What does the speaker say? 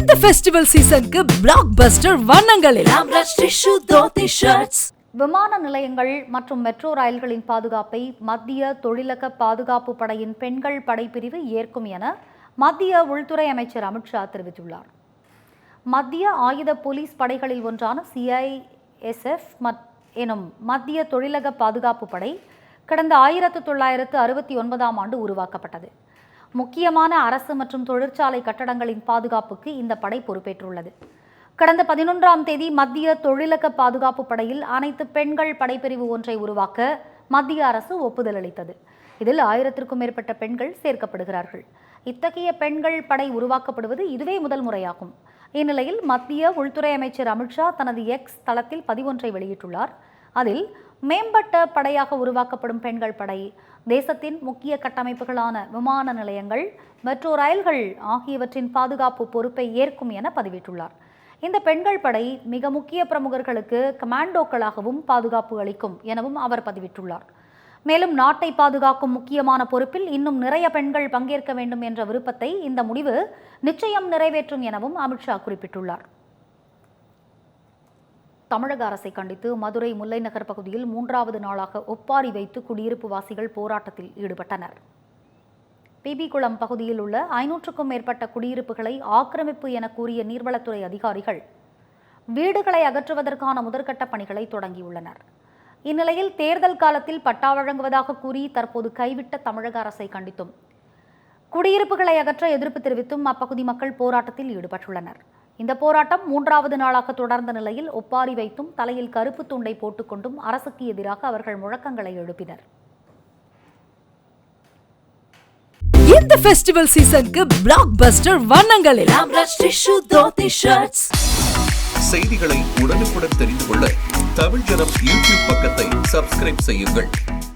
இந்த ஃபெஸ்டிவல் சீசனுக்கு பிளாக் பஸ்டர் வண்ணங்களில் விமான நிலையங்கள் மற்றும் மெட்ரோ ரயில்களின் பாதுகாப்பை மத்திய தொழிலக பாதுகாப்பு படையின் பெண்கள் படைப்பிரிவு ஏற்கும் என மத்திய உள்துறை அமைச்சர் அமித்ஷா தெரிவித்துள்ளார். மத்திய ஆயுத போலீஸ் படைகளில் ஒன்றான CISF எனும் மத்திய தொழிலக பாதுகாப்பு படை கடந்த 1969ஆம் ஆண்டு உருவாக்கப்பட்டது. முக்கியமான அரசு மற்றும் தொழிற்சாலை கட்டடங்களின் பாதுகாப்புக்கு இந்த படை பொறுப்பேற்றுள்ளது. கடந்த 11ஆம் தேதி மத்திய தொழிலக பாதுகாப்பு படையில் அனைத்து பெண்கள் படைப்பிரிவு ஒன்றை உருவாக்க மத்திய அரசு ஒப்புதல் அளித்தது. இதில் 1000க்கும் மேற்பட்ட பெண்கள் சேர்க்கப்படுகிறார்கள். இத்தகைய பெண்கள் படை உருவாக்கப்படுவது இதுவே முதல் முறையாகும். இந்நிலையில் மத்திய உள்துறை அமைச்சர் அமித்ஷா தனது எக்ஸ் தளத்தில் பதிவொன்றை வெளியிட்டுள்ளார். அதில் மேம்பட்ட படையாக உருவாக்கப்படும் பெண்கள் படை தேசத்தின் முக்கிய கட்டமைப்புகளான விமான நிலையங்கள், மெட்ரோ ரயில்கள் ஆகியவற்றின் பாதுகாப்பு பொறுப்பை ஏற்கும் என பதிவிட்டுள்ளார். இந்த பெண்கள் படை மிக முக்கிய பிரமுகர்களுக்கு கமாண்டோக்களாகவும் பாதுகாப்பு அளிக்கும் எனவும் அவர் பதிவிட்டுள்ளார். மேலும் நாட்டை பாதுகாக்கும் முக்கியமான பொறுப்பில் இன்னும் நிறைய பெண்கள் பங்கேற்க வேண்டும் என்ற விருப்பத்தை இந்த முடிவு நிச்சயம் நிறைவேற்றும் எனவும் அமித்ஷா குறிப்பிட்டுள்ளார். தமிழக அரசை கண்டித்து மதுரை முல்லை நகர் பகுதியில் 3வது நாளாக ஒப்பாரி வைத்து குடியிருப்பு வாசிகள் போராட்டத்தில் ஈடுபட்டனர். பிபி குளம் பகுதியில் உள்ள 500க்கும் மேற்பட்ட குடியிருப்புகளை ஆக்கிரமிப்பு என கூறிய நீர்வளத்துறை அதிகாரிகள் வீடுகளை அகற்றுவதற்கான முதற்கட்ட பணிகளை தொடங்கியுள்ளனர். இந்நிலையில் தேர்தல் காலத்தில் பட்டா வழங்குவதாக கூறி தற்போது கைவிட்ட தமிழக அரசை கண்டித்தும் குடியிருப்புகளை அகற்ற எதிர்ப்பு தெரிவித்தும் அப்பகுதி மக்கள் போராட்டத்தில் ஈடுபட்டுள்ளனர். இந்த போராட்டம் 3வது நாளாக தொடர்ந்த நிலையில் ஒப்பாரி வைத்தும் தலையில் கருப்பு துண்டை போட்டுக்கொண்டும் அரசுக்கு எதிராக அவர்கள் முழக்கங்களை எழுப்பினர். இந்த ஃபெஸ்டிவல் சீசனுக்கு பிளாக் பஸ்டர் வண்ணங்களில் செய்திகளை உடனுக்குடன் தெரிந்து கொள்ள தமிழ் ஜனம் யூடியூப் பக்கத்தை சப்ஸ்கிரைப் செய்யுங்கள்.